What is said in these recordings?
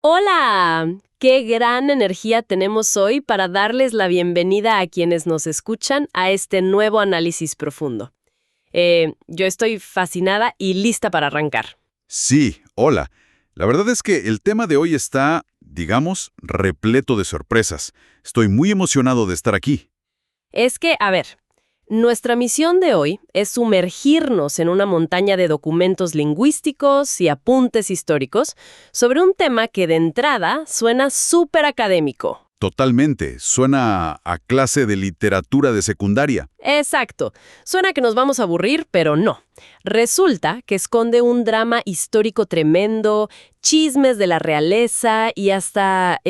Hola, qué gran energía tenemos hoy para darles la bienvenida a quienes nos escuchan a este nuevo análisis profundo. Yo estoy fascinada y lista para arrancar. Sí, hola. La verdad es que el tema de hoy está, digamos, repleto de sorpresas. Estoy muy emocionado de estar aquí. Es que, a ver, nuestra misión de hoy es sumergirnos en una montaña de documentos lingüísticos y apuntes históricos sobre un tema que de entrada suena súper académico. Totalmente. Suena a clase de literatura de secundaria. Exacto. Suena que nos vamos a aburrir, pero no. Resulta que esconde un drama histórico tremendo, chismes de la realeza y hasta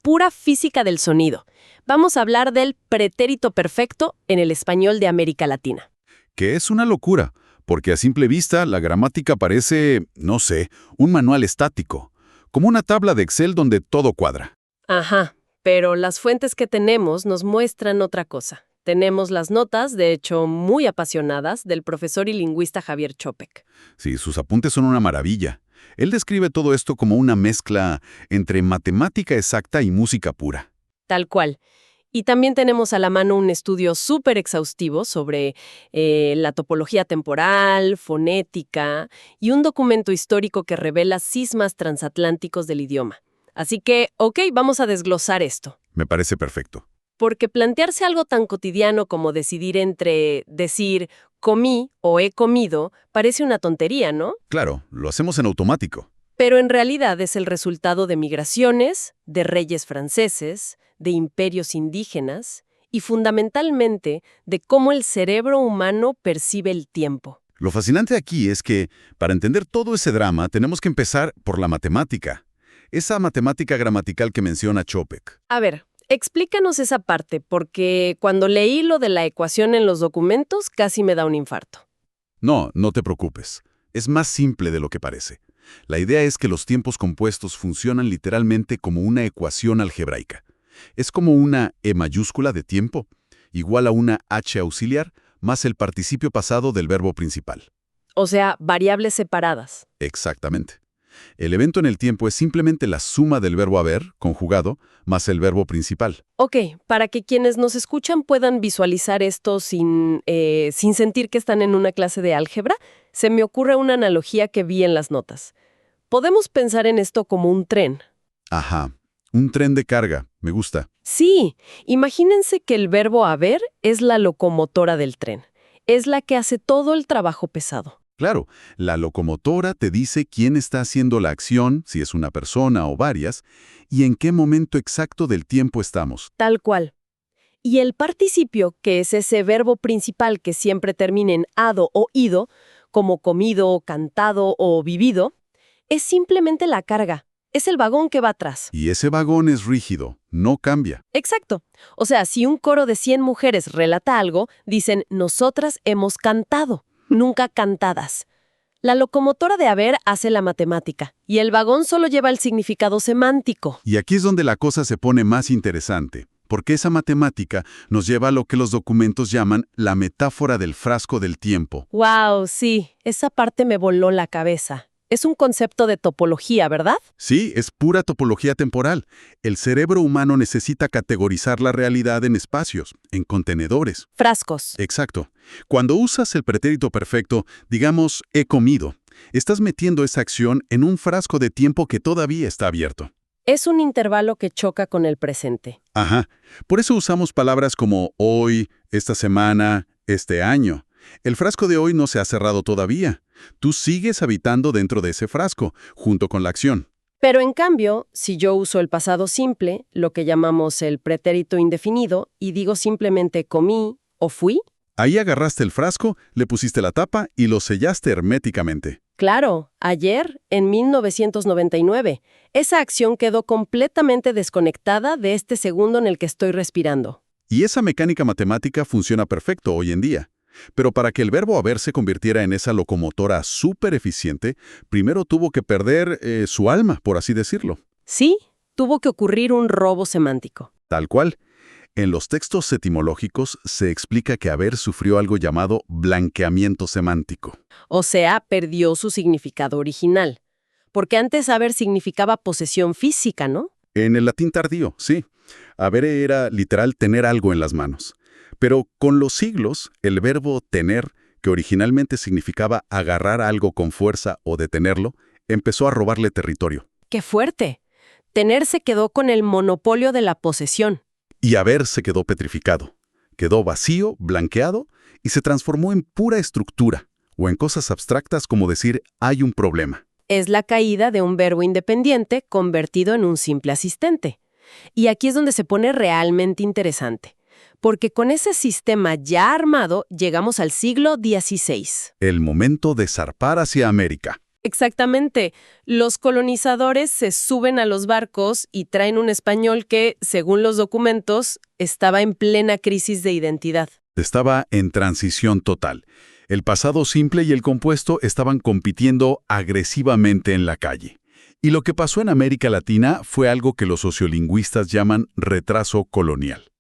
pura física del sonido. Vamos a hablar del pretérito perfecto en el español de América Latina. Que es una locura, porque a simple vista la gramática parece, no sé, un manual estático, como una tabla de Excel donde todo cuadra. Ajá, pero las fuentes que tenemos nos muestran otra cosa. Tenemos las notas, de hecho muy apasionadas, del profesor y lingüista Javier Chopek. Sí, sus apuntes son una maravilla. Él describe todo esto como una mezcla entre matemática exacta y música pura. Tal cual. Y también tenemos a la mano un estudio súper exhaustivo sobre la topología temporal, fonética y un documento histórico que revela cismas transatlánticos del idioma. Así que, ok, vamos a desglosar esto. Me parece perfecto. Porque plantearse algo tan cotidiano como decidir entre decir comí o he comido parece una tontería, ¿no? Claro, lo hacemos en automático. Pero en realidad es el resultado de migraciones, de reyes franceses, de imperios indígenas y fundamentalmente de cómo el cerebro humano percibe el tiempo. Lo fascinante aquí es que, para entender todo ese drama, tenemos que empezar por la matemática. Esa matemática gramatical que menciona Chopek. A ver, explícanos esa parte, porque cuando leí lo de la ecuación en los documentos casi me da un infarto. No, no te preocupes. Es más simple de lo que parece. La idea es que los tiempos compuestos funcionan literalmente como una ecuación algebraica. Es como una E mayúscula de tiempo, igual a una H auxiliar, más el participio pasado del verbo principal. O sea, variables separadas. Exactamente. El evento en el tiempo es simplemente la suma del verbo haber, conjugado, más el verbo principal. Ok, para que quienes nos escuchan puedan visualizar esto sin sentir que están en una clase de álgebra, se me ocurre una analogía que vi en las notas. Podemos pensar en esto como un tren. Ajá. Un tren de carga. Me gusta. Sí, imagínense que el verbo haber es la locomotora del tren. Es la que hace todo el trabajo pesado. Claro, la locomotora te dice quién está haciendo la acción, si es una persona o varias, y en qué momento exacto del tiempo estamos. Tal cual. Y el participio, que es ese verbo principal que siempre termina en ado o ido, como comido, cantado o vivido, es simplemente la carga. Es el vagón que va atrás. Y ese vagón es rígido, no cambia. Exacto. O sea, si un coro de 100 mujeres relata algo, dicen, nosotras hemos cantado, nunca cantadas. La locomotora de haber hace la matemática, y el vagón solo lleva el significado semántico. Y aquí es donde la cosa se pone más interesante, porque esa matemática nos lleva a lo que los documentos llaman la metáfora del frasco del tiempo. ¡Wow! Sí, esa parte me voló la cabeza. Es un concepto de topología, ¿verdad? Sí, es pura topología temporal. El cerebro humano necesita categorizar la realidad en espacios, en contenedores. Frascos. Exacto. Cuando usas el pretérito perfecto, digamos, he comido, estás metiendo esa acción en un frasco de tiempo que todavía está abierto. Es un intervalo que choca con el presente. Ajá. Por eso usamos palabras como hoy, esta semana, este año. El frasco de hoy no se ha cerrado todavía. Tú sigues habitando dentro de ese frasco, junto con la acción. Pero en cambio, si yo uso el pasado simple, lo que llamamos el pretérito indefinido, y digo simplemente comí o fui, Ahí agarraste el frasco, le pusiste la tapa y lo sellaste herméticamente. claro, ayer, en 1999, esa acción quedó completamente desconectada de este segundo en el que estoy respirando. Y esa mecánica matemática funciona perfecto hoy en día. Pero para que el verbo haber se convirtiera en esa locomotora súper eficiente, primero tuvo que perder su alma, por así decirlo. Sí, tuvo que ocurrir un robo semántico. Tal cual. En los textos etimológicos se explica que haber sufrió algo llamado blanqueamiento semántico. O sea, perdió su significado original. porque antes haber significaba posesión física, ¿no? En el latín tardío, sí. Habere era literal tener algo en las manos. Pero con los siglos, el verbo tener, que originalmente significaba agarrar algo con fuerza o detenerlo, empezó a robarle territorio. ¡Qué fuerte! Tener se quedó con el monopolio de la posesión. Y haber se quedó petrificado. Quedó vacío, blanqueado, y se transformó en pura estructura, o en cosas abstractas como decir hay un problema. Es la caída de un verbo independiente convertido en un simple asistente. Y aquí es donde se pone realmente interesante, porque con ese sistema ya armado llegamos al siglo XVI. El momento de zarpar hacia América. Exactamente. Los colonizadores se suben a los barcos y traen un español que, según los documentos, estaba en plena crisis de identidad. Estaba en transición total. El pasado simple y el compuesto estaban compitiendo agresivamente en la calle. Y lo que pasó en América Latina fue algo que los sociolingüistas llaman retraso colonial.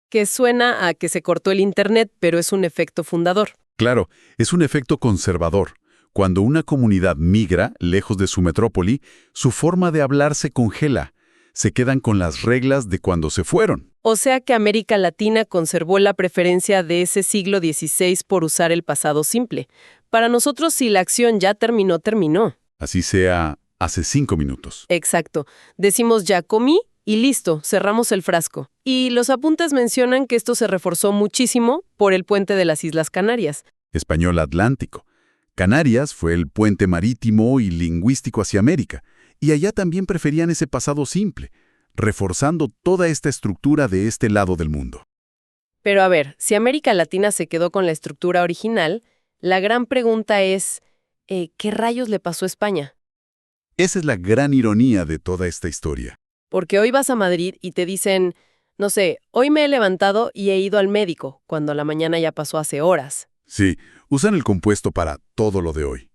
Que suena a que se cortó el Internet, pero es un efecto fundador. Claro, es un efecto conservador. Cuando una comunidad migra, lejos de su metrópoli, su forma de hablar se congela. Se quedan con las reglas de cuando se fueron. O sea que América Latina conservó la preferencia de ese siglo XVI por usar el pasado simple. Para nosotros, si la acción ya terminó, terminó. Así sea, hace 5 minutos. Exacto. Decimos ya comí y listo, cerramos el frasco. Y los apuntes mencionan que esto se reforzó muchísimo por el puente de las Islas Canarias. Español Atlántico. Canarias fue el puente marítimo y lingüístico hacia América, y allá también preferían ese pasado simple, reforzando toda esta estructura de este lado del mundo. Pero a ver, si América Latina se quedó con la estructura original, la gran pregunta es, ¿qué rayos le pasó a España? Esa es la gran ironía de toda esta historia. Porque hoy vas a Madrid y te dicen, no sé, hoy me he levantado y he ido al médico, cuando la mañana ya pasó hace horas. Sí, usan el compuesto para todo lo de hoy.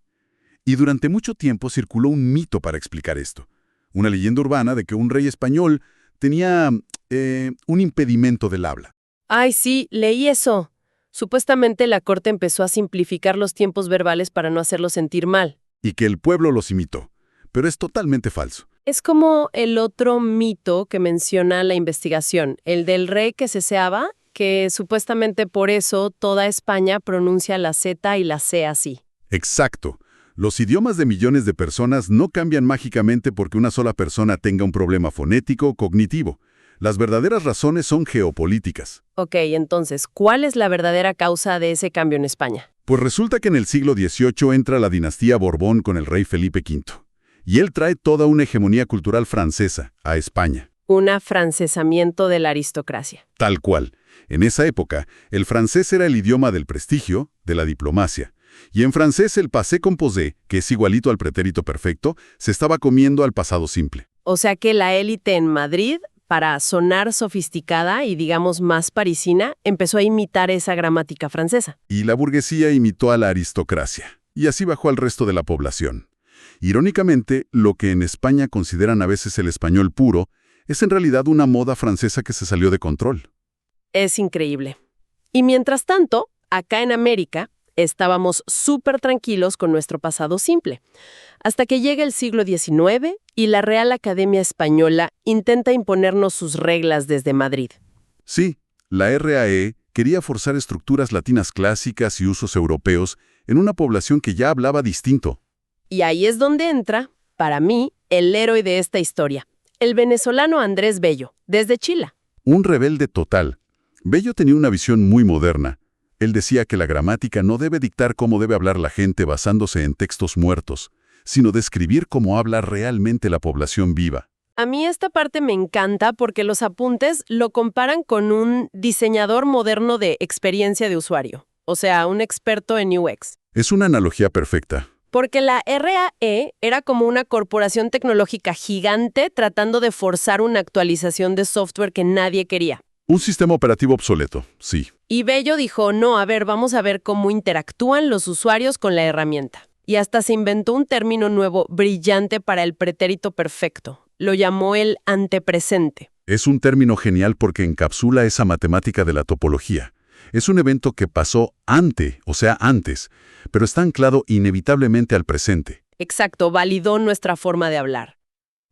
Y durante mucho tiempo circuló un mito para explicar esto. Una leyenda urbana de que un rey español tenía un impedimento del habla. Ay, sí, leí eso. Supuestamente la corte empezó a simplificar los tiempos verbales para no hacerlos sentir mal. Y que el pueblo los imitó. Pero es totalmente falso. Es como el otro mito que menciona la investigación, el del rey que ceseaba, que supuestamente por eso toda España pronuncia la Z y la C así. Exacto. Los idiomas de millones de personas no cambian mágicamente porque una sola persona tenga un problema fonético o cognitivo. Las verdaderas razones son geopolíticas. Ok, entonces, ¿cuál es la verdadera causa de ese cambio en España? Pues resulta que en el siglo XVIII entra la dinastía Borbón con el rey Felipe V. Y él trae toda una hegemonía cultural francesa a España. Un afrancesamiento de la aristocracia. Tal cual. En esa época, el francés era el idioma del prestigio, de la diplomacia. Y en francés el passé composé, que es igualito al pretérito perfecto, se estaba comiendo al pasado simple. O sea que la élite en Madrid, para sonar sofisticada y digamos más parisina, empezó a imitar esa gramática francesa. Y la burguesía imitó a la aristocracia. Y así bajó al resto de la población. Irónicamente, lo que en España consideran a veces el español puro, es en realidad una moda francesa que se salió de control. Es increíble. Y mientras tanto, acá en América, estábamos súper tranquilos con nuestro pasado simple, hasta que llega el siglo XIX y la Real Academia Española intenta imponernos sus reglas desde Madrid. Sí, la RAE quería forzar estructuras latinas clásicas y usos europeos en una población que ya hablaba distinto. Y ahí es donde entra, para mí, el héroe de esta historia, el venezolano Andrés Bello, desde Chile. Un rebelde total. Bello tenía una visión muy moderna. Él decía que la gramática no debe dictar cómo debe hablar la gente basándose en textos muertos, sino describir cómo habla realmente la población viva. A mí esta parte me encanta porque los apuntes lo comparan con un diseñador moderno de experiencia de usuario, o sea, un experto en UX. Es una analogía perfecta. Porque la RAE era como una corporación tecnológica gigante tratando de forzar una actualización de software que nadie quería. Un sistema operativo obsoleto, sí. Y Bello dijo, no, a ver, vamos a ver cómo interactúan los usuarios con la herramienta. Y hasta se inventó un término nuevo, brillante para el pretérito perfecto. Lo llamó el antepresente. Es un término genial porque encapsula esa matemática de la topología. Es un evento que pasó antes, pero está anclado inevitablemente al presente. Exacto, validó nuestra forma de hablar.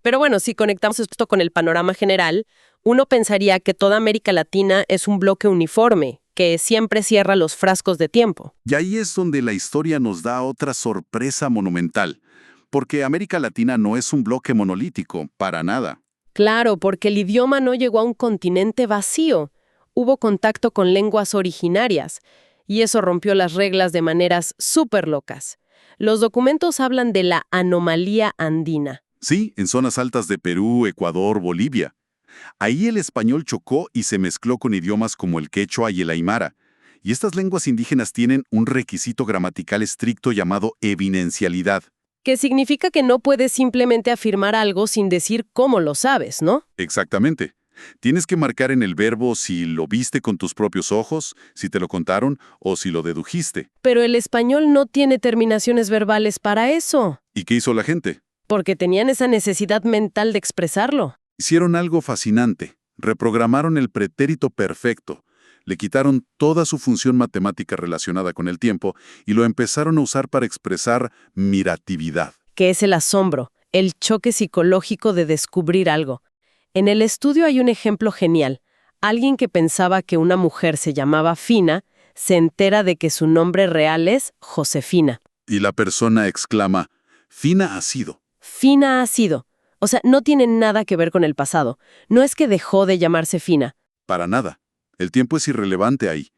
Pero bueno, si conectamos esto con el panorama general, uno pensaría que toda América Latina es un bloque uniforme, que siempre cierra los frascos de tiempo. Y ahí es donde la historia nos da otra sorpresa monumental, porque América Latina no es un bloque monolítico, para nada. Claro, porque el idioma no llegó a un continente vacío. Hubo contacto con lenguas originarias, y eso rompió las reglas de maneras súper locas. Los documentos hablan de la anomalía andina. Sí, en zonas altas de Perú, Ecuador, Bolivia. Ahí el español chocó y se mezcló con idiomas como el quechua y el aymara. Y estas lenguas indígenas tienen un requisito gramatical estricto llamado evidencialidad. Que significa que no puedes simplemente afirmar algo sin decir cómo lo sabes, ¿no? Exactamente. Tienes que marcar en el verbo si lo viste con tus propios ojos, si te lo contaron o si lo dedujiste. Pero el español no tiene terminaciones verbales para eso, ¿Y qué hizo la gente? porque tenían esa necesidad mental de expresarlo. Hicieron algo fascinante. Reprogramaron el pretérito perfecto. Le quitaron toda su función matemática relacionada con el tiempo y lo empezaron a usar para expresar miratividad. Que es el asombro, el choque psicológico de descubrir algo. En el estudio hay un ejemplo genial. Alguien que pensaba que una mujer se llamaba Fina, se entera de que su nombre real es Josefina. Y la persona exclama, Fina ha sido. Fina ha sido. O sea, no tiene nada que ver con el pasado. No es que dejó de llamarse Fina. Para nada. El tiempo es irrelevante ahí.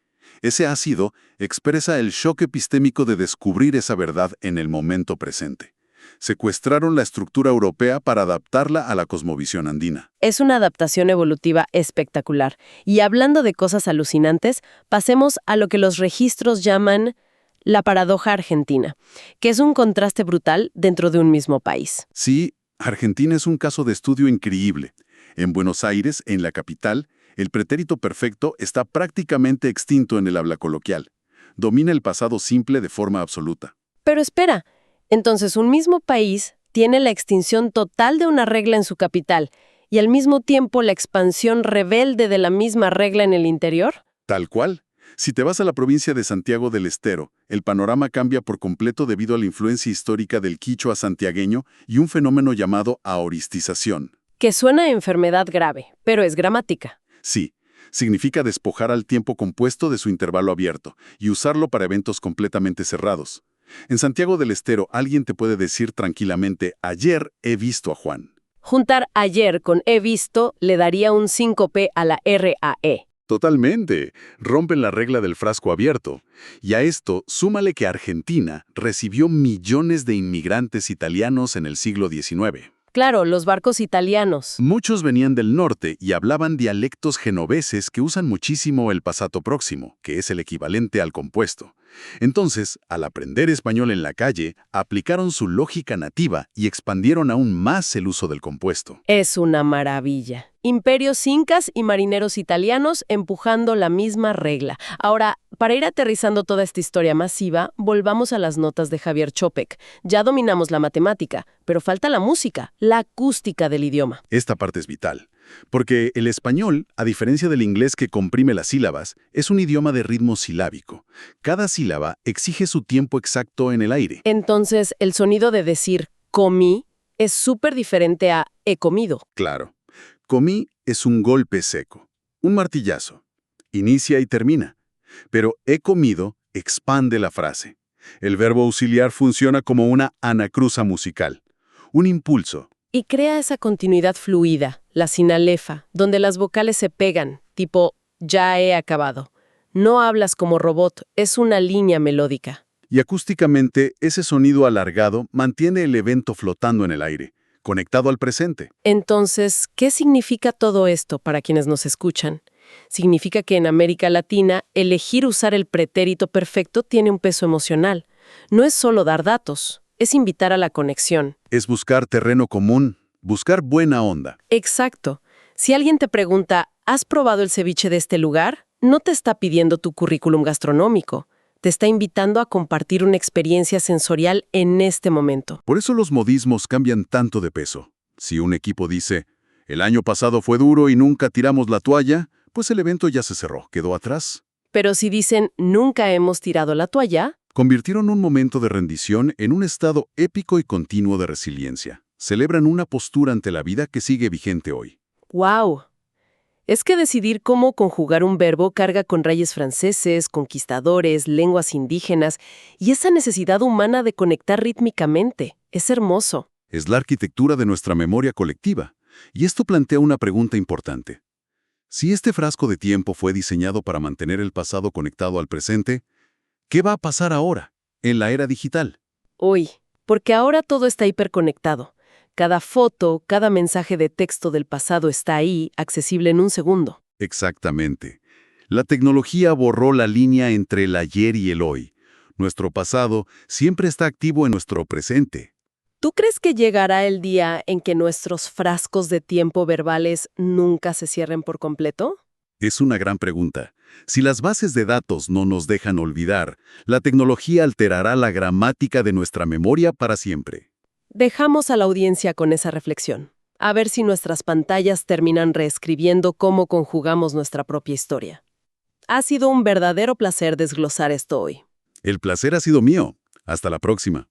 Ese ha sido expresa el shock epistémico de descubrir esa verdad en el momento presente. Secuestraron la estructura europea para adaptarla a la cosmovisión andina. Es una adaptación evolutiva espectacular. Y hablando de cosas alucinantes, pasemos a lo que los registros llaman la paradoja argentina, que es un contraste brutal dentro de un mismo país. Sí, Argentina es un caso de estudio increíble. En Buenos Aires, en la capital, el pretérito perfecto está prácticamente extinto en el habla coloquial. Domina el pasado simple de forma absoluta. Pero espera, entonces un mismo país tiene la extinción total de una regla en su capital y al mismo tiempo la expansión rebelde de la misma regla en el interior. Tal cual. Si te vas a la provincia de Santiago del Estero, el panorama cambia por completo debido a la influencia histórica del quichua santiagueño y un fenómeno llamado aoristización. Que suena a enfermedad grave, pero es gramática. Sí, significa despojar al tiempo compuesto de su intervalo abierto y usarlo para eventos completamente cerrados. En Santiago del Estero, alguien te puede decir tranquilamente, ayer he visto a Juan. Juntar ayer con he visto le daría un síncope a la RAE. Totalmente. Rompen la regla del frasco abierto. Y a esto, súmale que Argentina recibió millones de inmigrantes italianos en el siglo XIX. Claro, los barcos italianos. Muchos venían del norte y hablaban dialectos genoveses que usan muchísimo el pasato próximo, que es el equivalente al compuesto. Entonces, al aprender español en la calle, aplicaron su lógica nativa y expandieron aún más el uso del compuesto. Es una maravilla. Imperios incas y marineros italianos empujando la misma regla. Ahora, para ir aterrizando toda esta historia masiva, volvamos a las notas de Javier Chopek. Ya dominamos la matemática, pero falta la música, la acústica del idioma. Esta parte es vital, porque el español, a diferencia del inglés que comprime las sílabas, es un idioma de ritmo silábico. Cada sílaba exige su tiempo exacto en el aire. Entonces, el sonido de decir comí es súper diferente a he comido. Claro. Comí es un golpe seco, un martillazo. Inicia y termina. Pero he comido expande la frase. El verbo auxiliar funciona como una anacruza musical, un impulso. Y crea esa continuidad fluida, la sinalefa, donde las vocales se pegan, tipo ya he acabado. No hablas como robot, es una línea melódica. Y acústicamente, ese sonido alargado mantiene el evento flotando en el aire, conectado al presente. Entonces, ¿qué significa todo esto para quienes nos escuchan? Significa que en América Latina, elegir usar el pretérito perfecto tiene un peso emocional. No es solo dar datos, es invitar a la conexión. Es buscar terreno común, buscar buena onda. Exacto. Si alguien te pregunta, ¿has probado el ceviche de este lugar? No te está pidiendo tu currículum gastronómico. Te está invitando a compartir una experiencia sensorial en este momento. Por eso los modismos cambian tanto de peso. Si un equipo dice, el año pasado fue duro y nunca tiramos la toalla, pues el evento ya se cerró, quedó atrás. Pero si dicen, nunca hemos tirado la toalla, Convirtieron un momento de rendición en un estado épico y continuo de resiliencia. Celebran una postura ante la vida que sigue vigente hoy. ¡Wow! Es que decidir cómo conjugar un verbo carga con reyes franceses, conquistadores, lenguas indígenas y esa necesidad humana de conectar rítmicamente. Es hermoso. Es la arquitectura de nuestra memoria colectiva. Y esto plantea una pregunta importante. Si este frasco de tiempo fue diseñado para mantener el pasado conectado al presente, ¿qué va a pasar ahora, en la era digital? Uy, porque ahora todo está hiperconectado. Cada foto, cada mensaje de texto del pasado está ahí, accesible en un segundo. Exactamente. La tecnología borró la línea entre el ayer y el hoy. Nuestro pasado siempre está activo en nuestro presente. ¿Tú crees que llegará el día en que nuestros frascos de tiempo verbales nunca se cierren por completo? Es una gran pregunta. Si las bases de datos no nos dejan olvidar, la tecnología alterará la gramática de nuestra memoria para siempre. Dejamos a la audiencia con esa reflexión. A ver si nuestras pantallas terminan reescribiendo cómo conjugamos nuestra propia historia. Ha sido un verdadero placer desglosar esto hoy. El placer ha sido mío. Hasta la próxima.